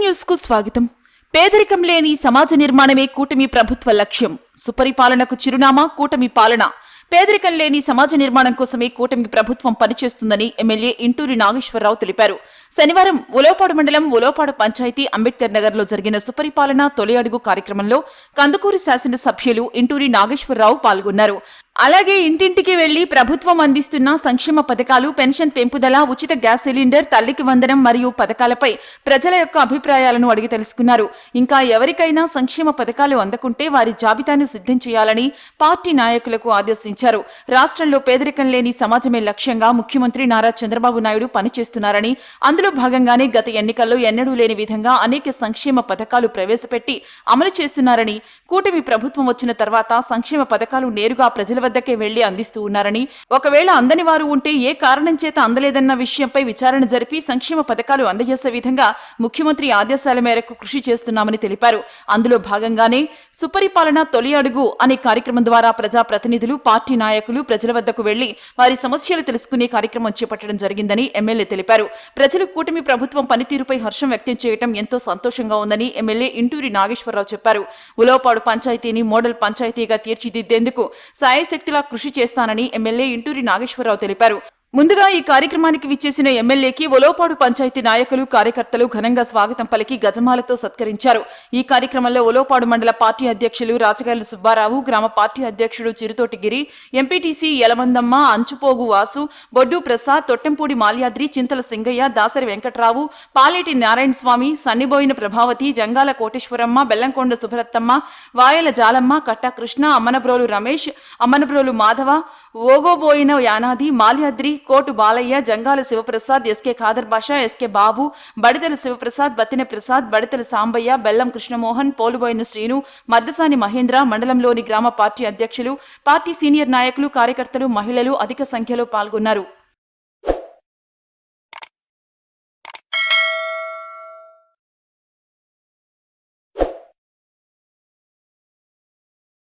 News కు స్వాగతం. పేదరికం లేని సమాజ నిర్మాణమే కూటమి ప్రభుత్వ లక్ష్యం. సుపరిపాలనకు చిరునామా కూటమి పాలన. పేదరికం లేని సమాజ నిర్మాణం కోసమే కూటమి ప్రభుత్వం పనిచేస్తుందని ఎమ్మెల్యే ఇంటూరి నాగేశ్వరరావు తెలిపారు. శనివారం ఉలవపాడు మండలం ఉలవపాడు పంచాయతీ అంబేద్కర్ నగర్ లో జరిగిన సుపరిపాలన తొలి అడుగు కార్యక్రమంలో కందుకూరు శాసనసభ్యులు ఇంటూరి నాగేశ్వరరావు పాల్గొన్నారు. అలాగే ఇంటింటికి వెళ్లి ప్రభుత్వం అందిస్తున్న సంక్షేమ పథకాలు, పెన్షన్ పెంపుదల, ఉచిత గ్యాస్ సిలిండర్, తల్లికి వందనం మరియు పథకాలపై ప్రజల యొక్క అభిప్రాయాలను అడిగి తెలుసుకున్నారు. ఇంకా ఎవరికైనా సంక్షేమ పథకాలు అందకుంటే వారి జాబితాను సిద్ధం చేయాలని పార్టీ నాయకులకు ఆదేశించారు. రాష్ట్రంలో పేదరికం లేని సమాజమే లక్ష్యంగా ముఖ్యమంత్రి నారా చంద్రబాబు నాయుడు పనిచేస్తున్నారని, అందులో భాగంగానే గత ఎన్నికల్లో ఎన్నడూ లేని విధంగా అనేక సంక్షేమ పథకాలు ప్రవేశపెట్టి అమలు చేస్తున్నారని, కూటమి ప్రభుత్వం వచ్చిన తర్వాత సంక్షేమ పథకాలు నేరుగా ప్రజల వద్దకే వెళ్లి అందిస్తూ ఉన్నారని, ఒకవేళ అందని వారు ఉంటే ఏ కారణం చేత అందలేదన్న విషయంపై విచారణ జరిపి సంక్షేమ పథకాలు అందజేసే విధంగా ముఖ్యమంత్రి ఆదేశాల మేరకు కృషి చేస్తున్నామని తెలిపారు. అందులో భాగంగానే సుపరిపాలన తొలి అడుగు అనే కార్యక్రమం ద్వారా ప్రజా ప్రతినిధులు, పార్టీ నాయకులు ప్రజల వద్దకు వెళ్లి వారి సమస్యలు తెలుసుకునే కార్యక్రమం చేపట్టడం జరిగిందని ఎమ్మెల్యే తెలిపారు. ప్రజలు కూటమి ప్రభుత్వం పనితీరుపై హర్షం వ్యక్తం చేయడం ఎంతో సంతోషంగా ఉందని ఎమ్మెల్యే ఇంటూరి నాగేశ్వరరావు చెప్పారు. ఉలవపాడు పంచాయతీని మోడల్ పంచాయతీగా తీర్చిదిద్దేందుకు సాయశక్తిలా కృషి చేస్తానని ఎమ్మెల్యే ఇంటూరి నాగేశ్వరరావు తెలిపారు. ముందుగా ఈ కార్యక్రమానికి విచ్చేసిన ఎమ్మెల్యేకి ఉలవపాడు పంచాయతీ నాయకులు, కార్యకర్తలు ఘనంగా స్వాగతం పలికి గజమాలతో సత్కరించారు. ఈ కార్యక్రమంలో ఉలవపాడు మండల పార్టీ అధ్యక్షులు రాచగార్ల సుబ్బారావు, గ్రామ పార్టీ అధ్యక్షుడు చిరుతోటి గిరి, ఎంపీటీసీ యలమందమ్మ, అంచుపోగు వాసు, బొడ్డు ప్రసాద్, తొట్టెంపూడి మాల్యాద్రి, చింతల సింగయ్య, దాసరి వెంకట్రావు, పాలేటి నారాయణ స్వామి, సన్నిబోయిన ప్రభావతి, జంగాల కోటేశ్వరమ్మ, బెల్లంకొండ సుభరత్తమ్మ, వాయల జాలమ్మ, కట్టా కృష్ణ, అమ్మనబ్రోలు రమేష్, అమ్మనబ్రోలు మాధవ, ఓగోబోయిన యానాది, మాల్యాద్రి, కోటు బాలయ్య, జంగాల శివప్రసాద్, ఎస్కే ఖాదర్ బాషా, ఎస్కే బాబు, బడితెల శివప్రసాద్, బత్తిన ప్రసాద్, బడితెల సాంబయ్య, బెల్లం కృష్ణమోహన్, పోలుబోయిన శ్రీను, మద్దసాని మహేంద్ర, మండలంలోని గ్రామ పార్టీ అధ్యక్షులు, పార్టీ సీనియర్ నాయకులు, కార్యకర్తలు, మహిళలు అధిక సంఖ్యలో పాల్గొన్నారు.